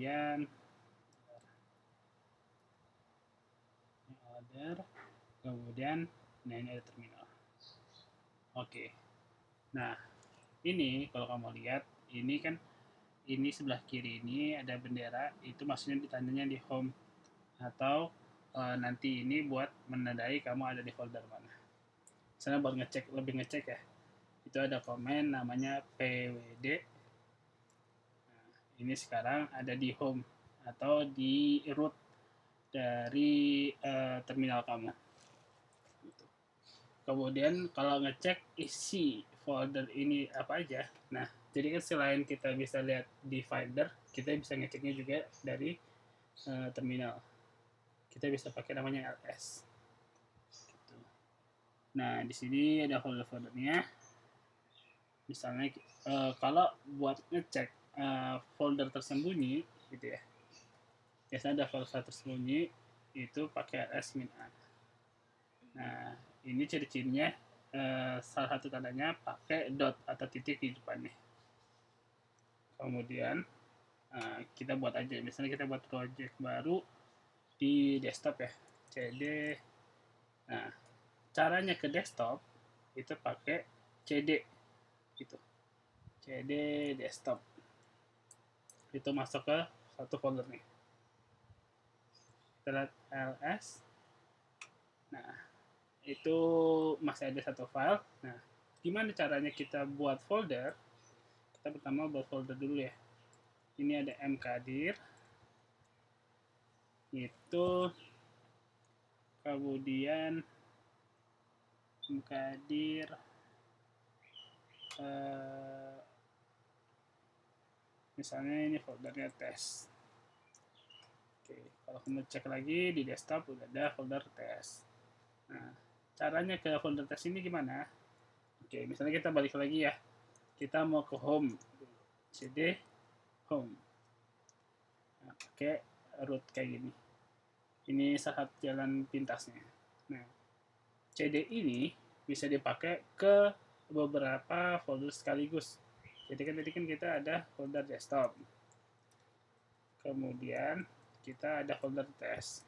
kemudian order, kemudian nah ini ada terminal. Oke, nah ini kalau kamu lihat ini kan ini sebelah kiri ini ada bendera, itu maksudnya ditandanya di home atau nanti ini buat menandai kamu ada di folder mana. Misalnya buat lebih ngecek ya, itu ada komen namanya pwd. Nah, ini sekarang ada di home atau di root dari terminal kamu. Kemudian kalau ngecek isi folder ini apa aja, nah jadi kan selain kita bisa lihat di Finder, kita bisa ngeceknya juga dari terminal. Kita bisa pakai namanya ls. Gitu. Nah di sini ada folder-foldernya. Misalnya kalau buat ngecek folder tersembunyi, gitu ya. Biasanya ada folder tersembunyi itu pakai ls-a. Nah ini ciri-cirinya salah satu tandanya pakai dot atau titik di depannya. Kemudian kita buat aja, misalnya kita buat project baru di desktop ya, cd. Nah caranya ke desktop itu pakai cd gitu, cd desktop, itu masuk ke satu folder nih. Kita lihat ls, nah itu masih ada satu file. Nah gimana caranya kita buat folder? Kita pertama buat folder dulu ya. Ini ada mkdir, itu kemudian mkdir misalnya ini foldernya tes. Oke, kalau kamu cek lagi di desktop udah ada folder tes. Nah caranya ke folder tes ini gimana? Oke, misalnya kita balik lagi ya, kita mau ke home, cd home. Nah, pakai root kayak gini. Ini salah satu jalan pintasnya. Nah, cd ini bisa dipakai ke beberapa folder sekaligus. Jadi kan tadi kan kita ada folder desktop. Kemudian kita ada folder tes.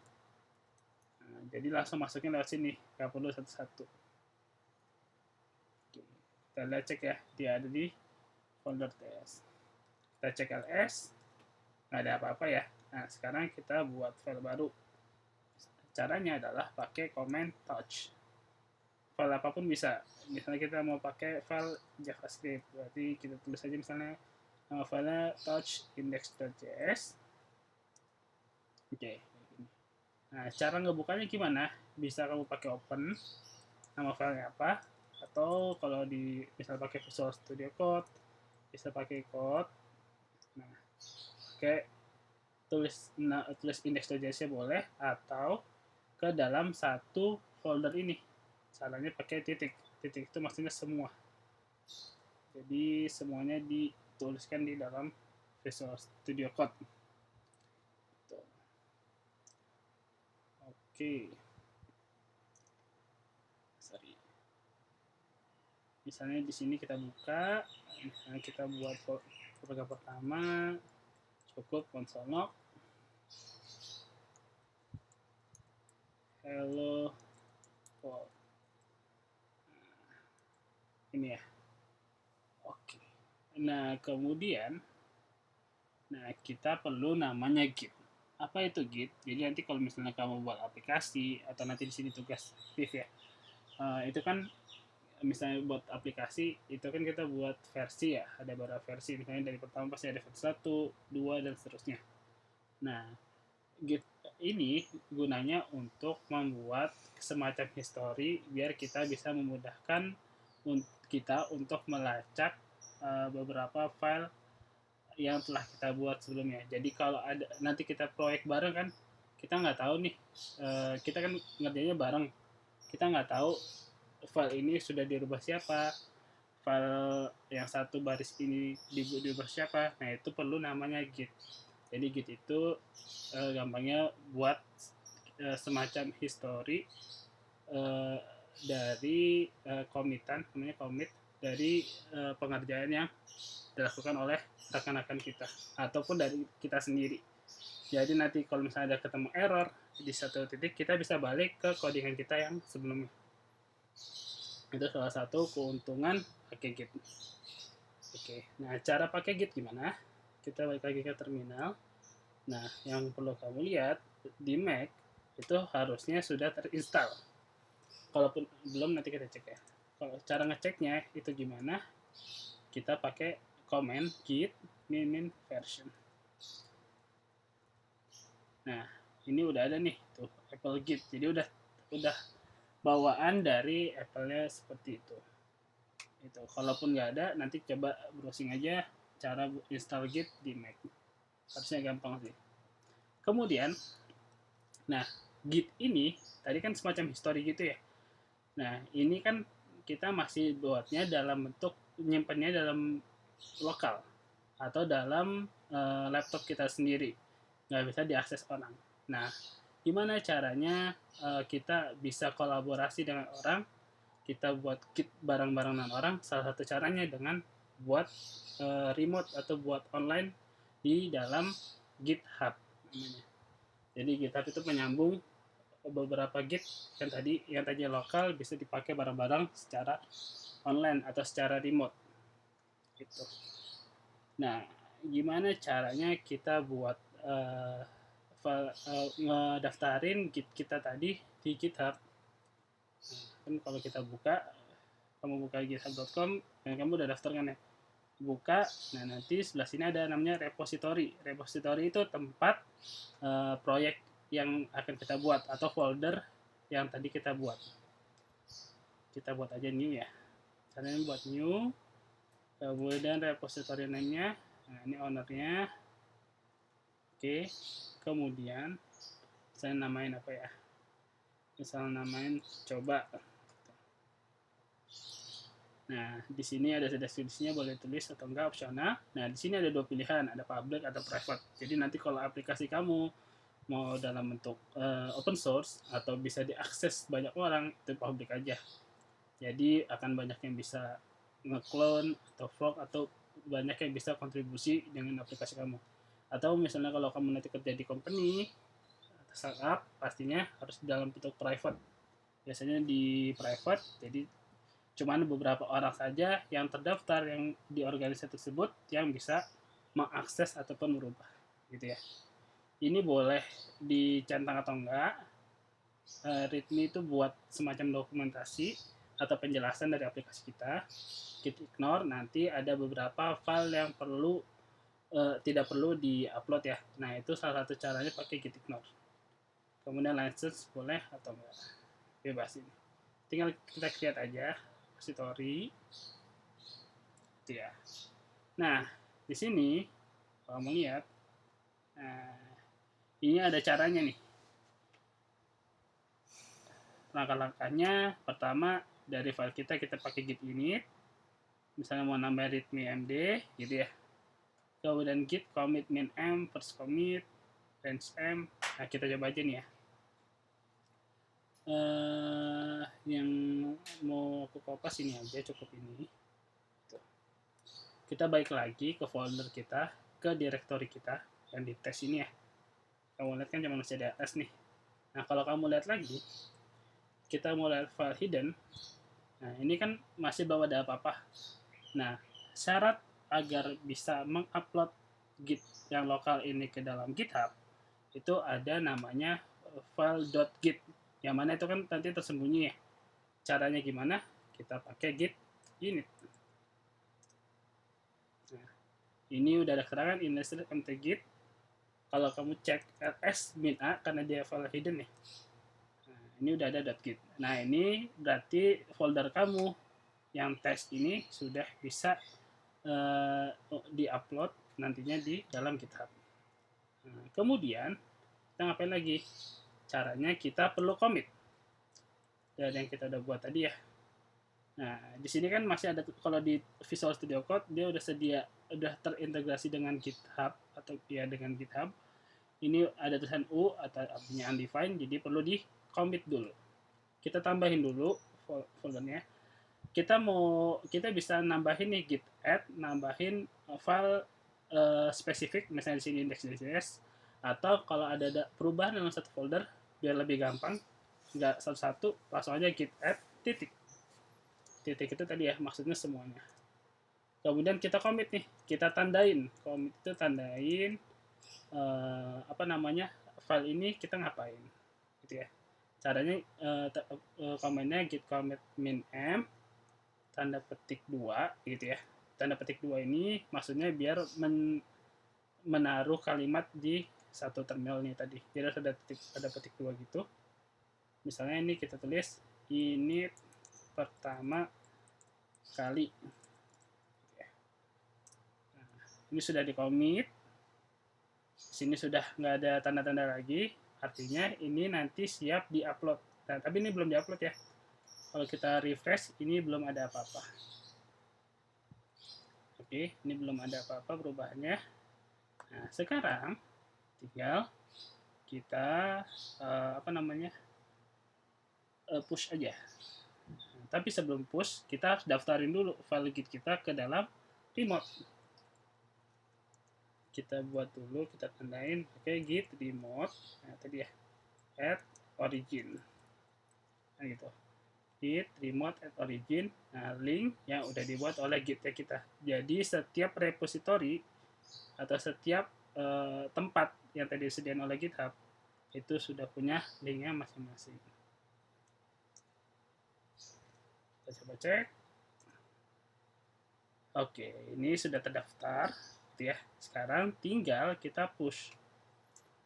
Nah, jadi langsung masuknya lewat sini, nggak perlu satu-satu. Kita lihat cek ya, dia ada di folder tes. Kita cek ls, nggak ada apa-apa ya. Nah, sekarang kita buat file baru. Caranya adalah pakai command touch. File apapun bisa. Misalnya kita mau pakai file JavaScript, berarti kita tulis aja misalnya nama filenya touch index.js. Oke. Nah, cara ngebukanya gimana? Bisa kamu pakai open, nama filenya apa, atau kalau di misal pakai Visual Studio Code, bisa pakai code. Nah, pakai tulis index.js boleh, atau ke dalam satu folder ini. Caranya pakai titik. Titik itu maksudnya semua. Jadi semuanya dituliskan di dalam Visual Studio Code. Oke. Sorry. Misalnya di sini kita buka, misalnya kita buat program pertama, cukup console log hello world. Ini ya. Oke. Nah, kemudian kita perlu namanya git. Apa itu git? Jadi nanti kalau misalnya kamu buat aplikasi atau nanti di sini tugas aktif ya. Itu kan misalnya buat aplikasi itu kan kita buat versi ya, ada beberapa versi, misalnya dari pertama pasti ada versi 1, 2 dan seterusnya. Nah, Git ini gunanya untuk membuat semacam history biar kita bisa memudahkan kita untuk melacak beberapa file yang telah kita buat sebelumnya. Jadi kalau ada nanti kita proyek bareng kan, kita nggak tahu nih, kita kan ngerjainnya bareng, kita nggak tahu file ini sudah dirubah siapa, file yang satu baris ini dirubah siapa. Nah itu perlu namanya git. Jadi git itu gampangnya buat semacam history dari commitan, namanya commit dari pengerjaan yang dilakukan oleh rekan-rekan kita ataupun dari kita sendiri. Jadi nanti kalau misalnya ada ketemu error di satu titik, kita bisa balik ke codingan kita yang sebelumnya. Itu salah satu keuntungan pakai Git. Oke, nah cara pakai Git gimana? Kita balik lagi ke terminal. Nah, yang perlu kamu lihat di Mac itu harusnya sudah terinstall. Kalaupun belum, nanti kita cek ya. Kalau cara ngeceknya itu gimana? Kita pakai command git min version. Nah, ini udah ada nih tuh Apple Git. Jadi udah bawaan dari Apple-nya seperti itu. Itu. Kalaupun nggak ada, nanti coba browsing aja cara install Git di Mac. Harusnya gampang sih. Kemudian, nah Git ini tadi kan semacam history gitu ya. Nah, ini kan kita masih buatnya dalam bentuk nyimpannya dalam lokal atau dalam laptop kita sendiri, nggak bisa diakses orang. Nah, gimana caranya kita bisa kolaborasi dengan orang, kita buat Git bareng-bareng dengan orang? Salah satu caranya dengan buat remote atau buat online di dalam GitHub namanya. Jadi GitHub itu menyambung beberapa Git yang tadi lokal bisa dipakai bareng-bareng secara online atau secara remote gitu. Nah, gimana caranya kita buat ngedaftarin Git kita tadi di GitHub? Nah, kan kalau kita buka, kamu buka github.com dan kamu udah daftar kan ya, buka. Nah, nanti sebelah sini ada namanya repository. Repository itu tempat proyek yang akan kita buat atau folder yang tadi kita buat. Kita buat aja new ya. Caranya buat new, kemudian repository name-nya. Nah, ini ownernya. Oke, kemudian saya namain apa ya? Misal namain coba. Nah, di sini ada deskripsinya, boleh tulis atau enggak, opsional. Nah, di sini ada dua pilihan, ada public atau private. Jadi nanti kalau aplikasi kamu mau dalam bentuk open source atau bisa diakses banyak orang, itu public aja. Jadi akan banyak yang bisa nge-clone atau fork atau banyak yang bisa kontribusi dengan aplikasi kamu. Atau misalnya kalau kamu nanti kerja di company atau startup, pastinya harus dalam bentuk private. Biasanya di private, jadi cuman beberapa orang saja yang terdaftar yang di organisasi tersebut yang bisa mengakses ataupun merubah gitu ya. Ini boleh dicentang atau enggak. README itu buat semacam dokumentasi atau penjelasan dari aplikasi kita. Git ignore, nanti ada beberapa file yang tidak perlu di-upload ya. Nah, itu salah satu caranya pakai git ignore. Kemudian license boleh atau enggak, bebas ini. Tinggal kita create aja repository itu ya. Nah, di sini kalau mau lihat, ini ada caranya nih. Langkah-langkahnya, pertama dari file kita pakai git init. Misalnya mau nambah readme md gitu ya. Kemudian git commit min m, first commit, range m. Nah, kita coba aja nih ya. Yang mau aku kopas ini aja, cukup ini. Tuh. Kita balik lagi ke folder kita, ke directory kita yang di test ini ya. Kamu lihat kan cuma masih ada tes nih. Nah, kalau kamu lihat lagi, kita mau lihat file hidden. Nah, ini kan masih belum ada apa-apa. Nah, syarat agar bisa mengupload Git yang lokal ini ke dalam GitHub, itu ada namanya file.git. Yang mana itu kan nanti tersembunyi ya. Caranya gimana? Kita pakai git init. Nah, ini udah ada keterangan init git. Kalau kamu cek ls min a karena dia file hidden nih. Nah, ini udah ada .git. Nah, ini berarti folder kamu yang test ini sudah bisa di-upload nantinya di dalam GitHub. Nah, kemudian kita ngapain lagi? Caranya kita perlu commit dari yang kita udah buat tadi ya. Nah, di sini kan masih ada, kalau di Visual Studio Code dia udah terintegrasi dengan GitHub atau ya dengan GitHub. Ini ada tulisan U atau artinya undefined, jadi perlu di commit dulu. Kita tambahin dulu foldernya. kita bisa nambahin nih git add, nambahin file spesifik, misalnya di sini index.js, atau kalau ada perubahan dalam satu folder biar lebih gampang, nggak satu-satu, langsung aja git add titik. Titik itu tadi ya, maksudnya semuanya. Kemudian kita commit nih, kita tandain. Commit itu tandain file ini kita ngapain, gitu ya. Caranya komennya git commit min m tanda petik 2 gitu ya. Tanda petik 2 ini maksudnya biar menaruh kalimat di satu terminal nih tadi. Jadi ada petik 2 gitu. Misalnya ini kita tulis ini pertama kali. Nah, ini sudah di commit. Sini sudah nggak ada tanda-tanda lagi. Artinya ini nanti siap di-upload. Nah, tapi ini belum di-upload ya. Kalau kita refresh, ini belum ada apa-apa. Oke, ini belum ada apa-apa perubahannya. Nah, sekarang tinggal kita push aja. Nah, tapi sebelum push, kita harus daftarin dulu file git kita ke dalam remote. Kita buat dulu, kita tandain, oke, git remote. Nah, tadi ya, add origin. Nah, gitu. Git remote add origin. Nah, link yang udah dibuat oleh git kita. Jadi setiap repository atau setiap tempat yang tadi disediakan oleh GitHub itu sudah punya linknya masing-masing. Kita coba cek. Oke, ini sudah terdaftar, gitu ya. Sekarang tinggal kita push.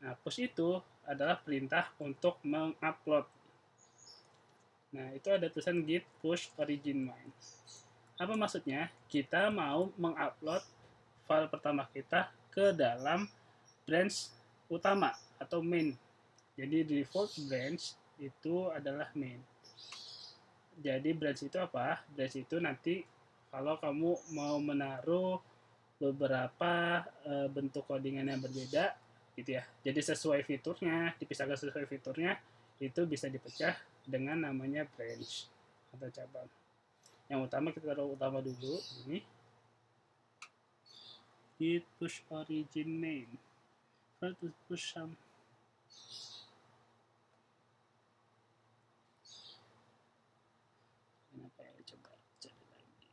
Nah, push itu adalah perintah untuk mengupload. Nah, itu ada tulisan git push origin main. Apa maksudnya? Kita mau mengupload file pertama kita ke dalam branch utama atau main. Jadi default branch itu adalah main. Jadi branch itu apa? Branch itu nanti kalau kamu mau menaruh beberapa bentuk codingan yang berbeda gitu ya. Jadi sesuai fiturnya, dipisahkan sesuai fiturnya, itu bisa dipecah dengan namanya branch atau cabang. Yang utama kita taruh utama dulu, ini git push origin main. To push some. Kenapa ya, coba cari lagi.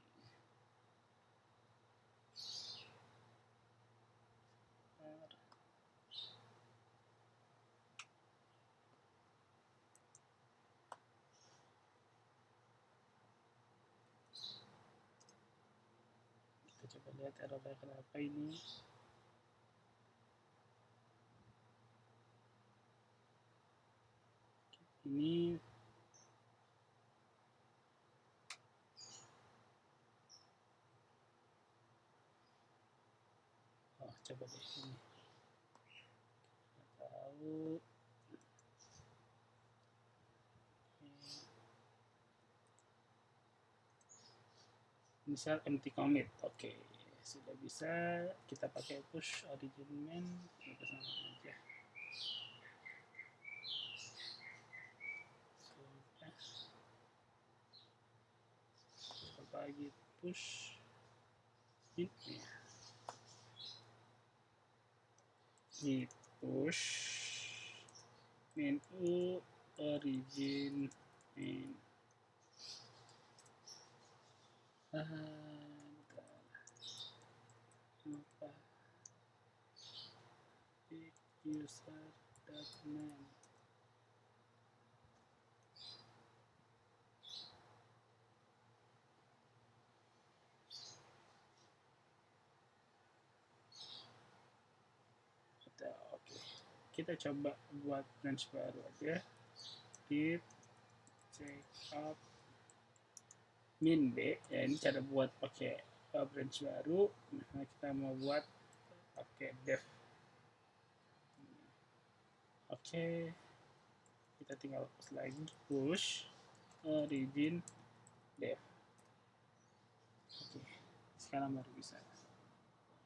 Kita coba lihat errornya kenapa ini. Ini coba deh ini. Nggak tahu. Misal empty commit, oke, sudah bisa kita pakai push origin main kita sama aja. Coba git push ini ya. Git push main origin main. Apa user.name. Oke, kita coba buat branch baru aja. Git check out min b ya, ini cara buat pakai branch baru. Misalnya kita mau buat pakai dev. Oke, kita tinggal push lagi, push origin dev. Oke, sekarang baru bisa.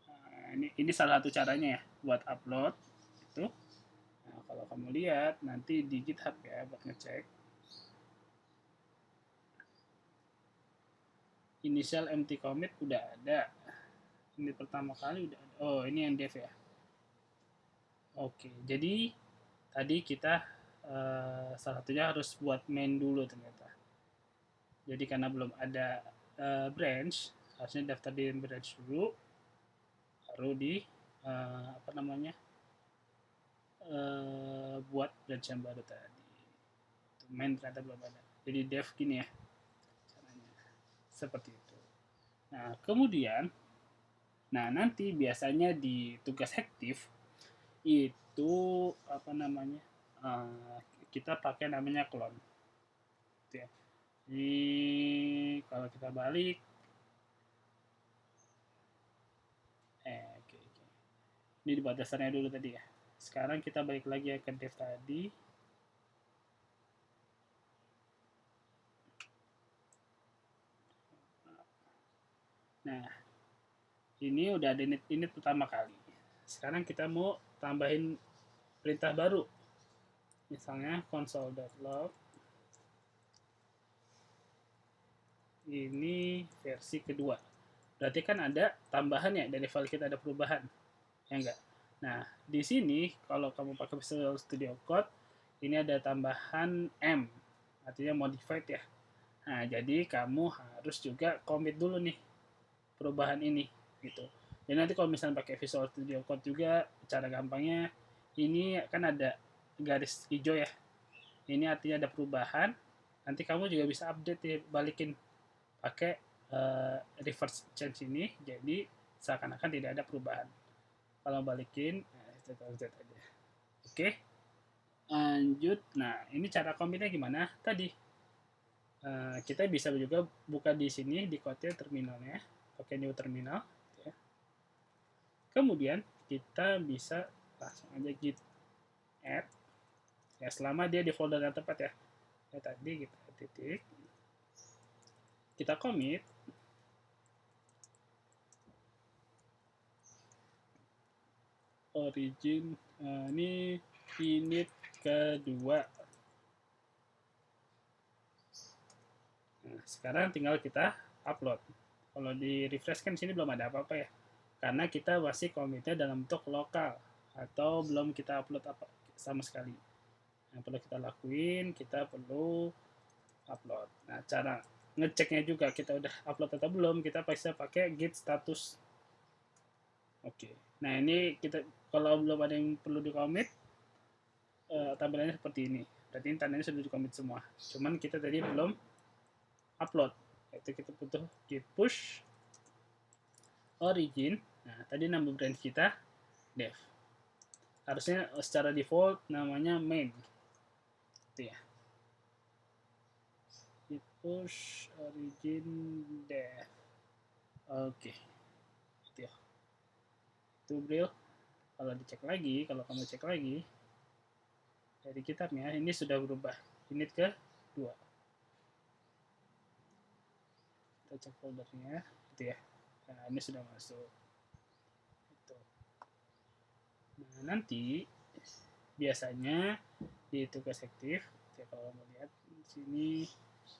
Nah, ini salah satu caranya ya buat upload itu. Nah, kalau kamu lihat nanti di GitHub ya buat ngecek. Initial empty commit udah ada. Ini pertama kali udah ada. Oh, ini yang dev ya. Oke, jadi tadi kita salah satunya harus buat main dulu ternyata. Jadi karena belum ada branch, harusnya daftar di branch dulu, baru di apa namanya buat branch yang baru tadi. Main ternyata belum ada. Jadi dev gini ya caranya, seperti itu. Nah kemudian, nah nanti biasanya di tugas aktif itu apa namanya kita pakai namanya clone. Gitu ya. Jadi kalau kita balik, okay. Ini dibuat dasarnya dulu tadi ya. Sekarang kita balik lagi ke dev tadi. Nah, ini udah ada init pertama kali. Sekarang kita mau tambahin perintah baru. Misalnya console.log ini versi kedua. Berarti kan ada tambahan ya, dari file kita ada perubahan. Ya enggak? Nah, di sini kalau kamu pakai Visual Studio Code, ini ada tambahan M, artinya modified ya. Nah, jadi kamu harus juga commit dulu nih perubahan ini gitu. Jadi nanti kalau misalnya pakai Visual Studio Code juga, cara gampangnya ini kan ada garis hijau ya. Ini artinya ada perubahan. Nanti kamu juga bisa update ya, balikin pakai reverse change ini, jadi seakan-akan tidak ada perubahan. Kalau balikin, Z aja. Oke, lanjut. Nah, ini cara commit-nya gimana? Tadi kita bisa juga buka di sini di kode terminalnya, pakai new terminal. Ya. Kemudian kita bisa langsung aja git add. Ya, selama dia di folder yang tepat ya. Ya tadi kita titik, kita commit. Origin ini init kedua. Nah, sekarang tinggal kita upload. Kalau di refresh kan sini belum ada apa-apa ya, karena kita masih commitnya dalam bentuk lokal atau belum kita upload apa sama sekali. Yang perlu kita lakuin, kita perlu upload. Nah, cara ngeceknya juga kita udah upload atau belum, kita bisa pakai git status. Oke. Nah, ini kita kalau belum ada yang perlu di commit, tampilannya seperti ini. Berarti ini tandanya sudah di commit semua. Cuman kita tadi belum upload. Itu kita butuh git push origin. Nah, tadi nama branch kita dev. Harusnya secara default namanya main. Itu ya. Git push origin dev. Oke. Itu ya. Itu Bril. Kalau dicek lagi, kalau kamu cek lagi dari kitabnya, ini sudah berubah. Init ke 2. Kita cek foldernya, itu ya. Nah, ini sudah masuk. Itu. Nah, nanti biasanya di tugas aktif, ya kalau kamu lihat di sini,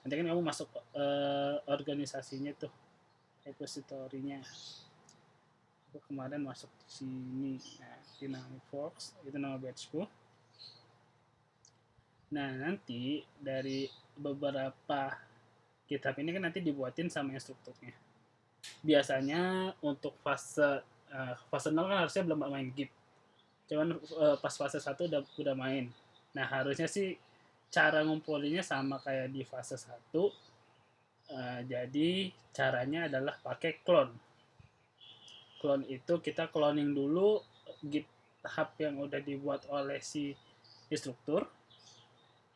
nanti kan kamu masuk organisasinya tuh, repository-nya. Aku kemarin masuk di sini, nah, Dynamic Fox, itu nama batchku. Nah, nanti dari beberapa kitab ini kan nanti dibuatin sama instrukturnya. Biasanya untuk fase 0 kan harusnya belum main Git. Cuman pas fase 1 udah main. Nah, harusnya sih cara ngumpulinnya sama kayak di fase 1. Jadi caranya adalah pakai clone. Clone itu kita cloning dulu GitHub yang udah dibuat oleh si instruktur,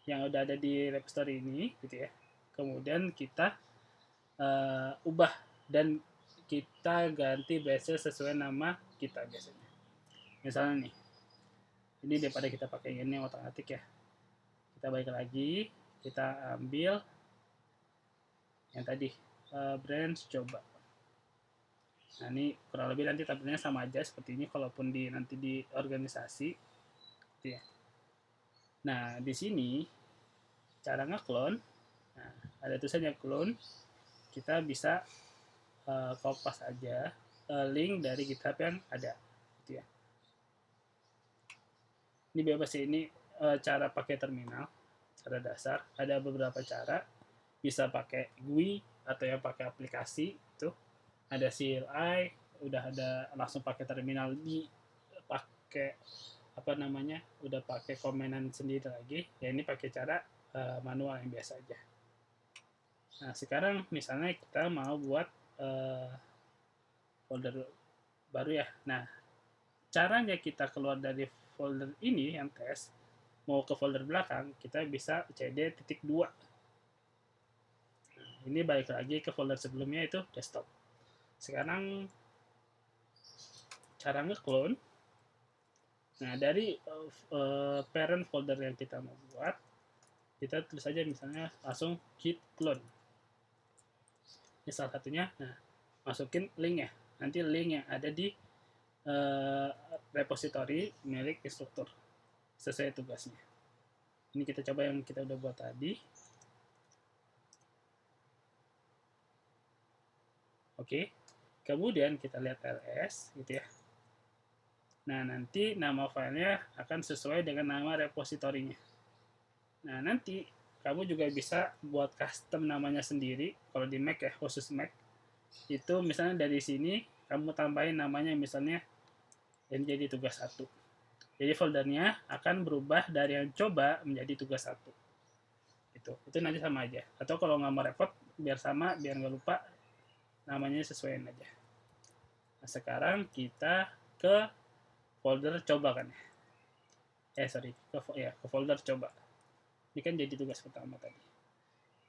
yang udah ada di repository ini gitu ya. Kemudian kita ubah dan kita ganti base sesuai nama kita biasanya. Misalnya nih, ini daripada kita pakai ini otomatis ya, kita balik lagi, kita ambil yang tadi branch coba. Nah, ini kurang lebih nanti tampilnya sama aja seperti ini kalaupun nanti di organisasi gitu ya. Nah, di sini cara nge-clone, nah, ada tulisannya clone, kita bisa kopas aja link dari GitHub yang ada, gitu ya. Ini bebas sih, ini cara pakai terminal, cara dasar. Ada beberapa cara, bisa pakai GUI atau yang pakai aplikasi itu. Ada CLI, udah ada langsung pakai terminal, di pakai apa namanya, udah pakai komenan sendiri lagi. Ya ini pakai cara manual yang biasa aja. Nah sekarang misalnya kita mau buat folder baru ya. Nah caranya kita keluar dari folder ini yang tes mau ke folder belakang, kita bisa cd titik 2. Nah, ini balik lagi ke folder sebelumnya, itu desktop. Sekarang cara nge-clone. Nah dari parent folder yang kita mau buat, kita tulis aja misalnya langsung git clone. Ini salah satunya. Nah masukin link ya, nanti link yang ada di repository milik instruktur sesuai tugasnya. Ini kita coba yang kita udah buat tadi. Oke, kemudian kita lihat ls gitu ya. Nah nanti nama filenya akan sesuai dengan nama repositorinya. Nah nanti kamu juga bisa buat custom namanya sendiri. Kalau di Mac ya, khusus Mac itu misalnya dari sini kamu tambahin namanya misalnya yang jadi tugas 1. Jadi foldernya akan berubah dari yang coba menjadi tugas 1. Itu nanti sama aja. Atau kalau nggak mau repot, biar sama, biar nggak lupa, namanya sesuaiin aja. Nah sekarang kita ke folder coba kan ya. Ke folder coba. Ini kan jadi tugas pertama tadi.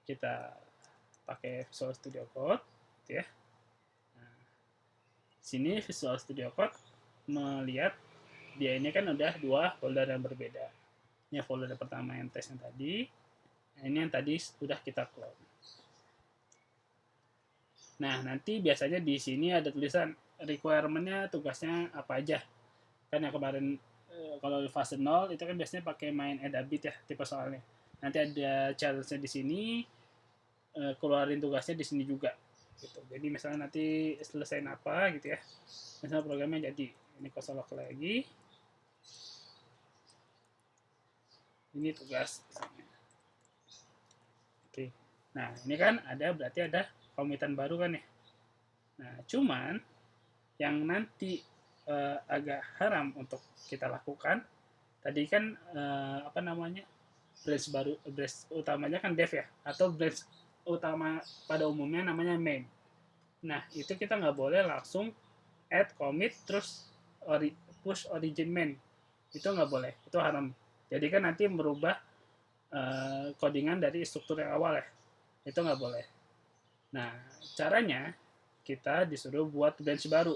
Kita pakai Visual Studio Code, gitu ya. Nah, sini Visual Studio Code melihat dia ini kan udah 2 folder yang berbeda. Ini folder pertama yang tes yang tadi. Nah, ini yang tadi sudah kita clone. Nah, nanti biasanya di sini ada tulisan requirement-nya, tugasnya apa aja. Kan yang kemarin kalau di fase 0 itu kan biasanya pakai main add a bit ya tipe soalnya. Nanti ada challenge-nya di sini, keluarin tugasnya di sini juga. Gitu. Jadi misalnya nanti selesaiin apa gitu ya. Misalnya programnya jadi ini kosolok lagi. Ini tugas misalnya. Oke. Nah, ini kan berarti ada komitan baru kan ya. Nah, cuman yang nanti agak haram untuk kita lakukan tadi kan branch utamanya kan dev ya, atau branch utama pada umumnya namanya main. Nah itu kita nggak boleh langsung add commit terus push origin main, itu nggak boleh, itu haram. Jadi kan nanti merubah codingan dari struktur yang awal ya, itu nggak boleh. Nah caranya kita disuruh buat branch baru.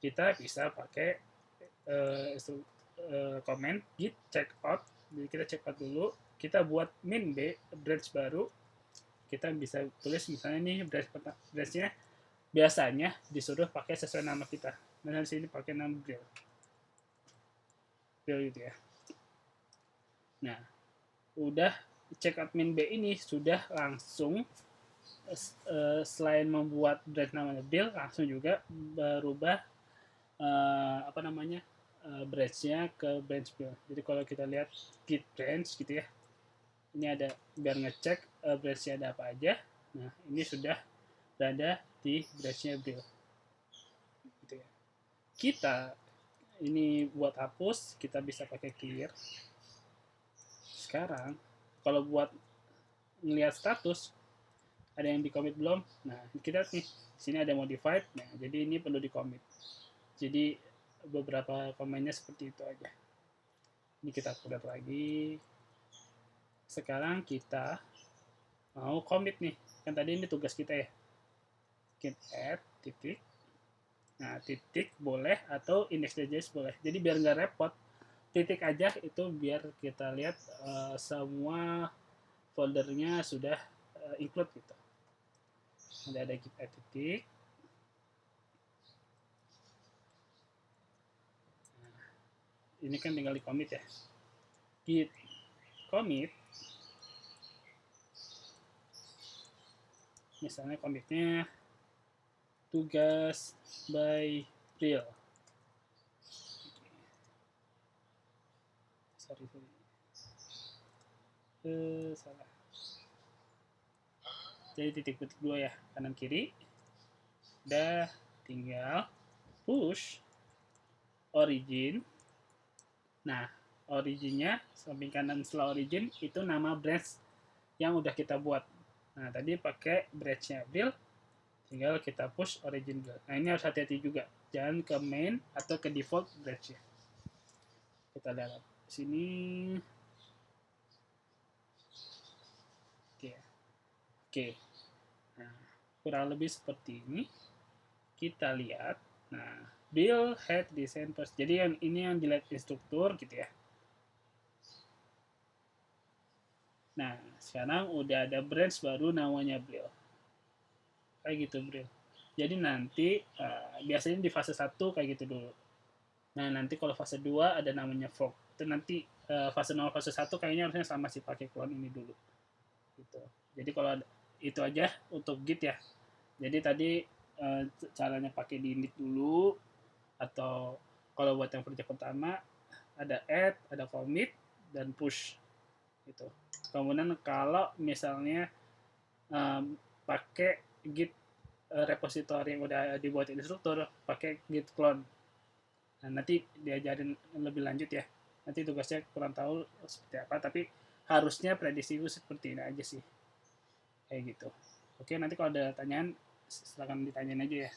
Kita bisa pakai comment git checkout. Jadi kita checkout dulu, kita buat min b branch baru. Kita bisa tulis misalnya nih branchnya biasanya disuruh pakai sesuai nama kita. Misalnya sini pakai nama Bill gitu ya. Nah, udah checkout min b ini sudah langsung selain membuat branch namanya Bill, langsung juga berubah branch-nya ke branch Bill. Jadi kalau kita lihat git branch gitu ya, ini ada biar ngecek branch-nya ada apa aja. Nah ini sudah berada di branch-nya Bill gitu ya. Kita ini buat hapus, kita bisa pakai clear. Sekarang kalau buat ngelihat status ada yang di commit belum, nah kita nih sini ada modified. Nah jadi ini perlu di commit. Jadi beberapa komennya seperti itu aja. Ini kita update lagi. Sekarang kita mau commit nih, kan tadi ini tugas kita ya, git add titik. Nah titik boleh atau index.js boleh, jadi biar nggak repot titik aja, itu biar kita lihat semua foldernya sudah include gitu. Ada git add titik. Nah, ini kan tinggal di commit ya, git commit. misalnya commit-nya tugas by Bril. Sorry. Salah. Jadi titik-titik dua ya, kanan kiri. Udah tinggal push origin. Nah, originnya samping kanan setelah origin itu nama branch yang udah kita buat. Nah, tadi pakai branch-nya Bril, tinggal kita push origin Bril. Nah, ini harus hati-hati juga, jangan ke main atau ke default branch-nya. Kita lihat sini. Oke. Nah, kurang lebih seperti ini. Kita lihat. Nah, Bril head design first. Jadi yang ini yang dilihat instruktur gitu ya. Nah, sekarang udah ada branch baru namanya Bril. Kayak gitu, Bril. Jadi nanti biasanya di fase 1 kayak gitu dulu. Nah, nanti kalau fase 2 ada namanya fork. Itu nanti fase 0 fase 1 kayaknya harusnya sama sih pakai clone ini dulu. Gitu. Jadi kalau itu aja untuk Git ya. Jadi tadi caranya pakai di init dulu, atau kalau buat yang project pertama ada add, ada commit, dan push gitu. Kemudian kalau misalnya pakai Git repository yang udah dibuat instruktur, pakai Git clone. Nah, nanti diajarin lebih lanjut ya. Nanti tugasnya kurang tahu seperti apa, tapi harusnya prediksiku seperti ini aja sih. Kayak gitu. Oke, nanti kalau ada pertanyaan, silakan ditanyain aja ya.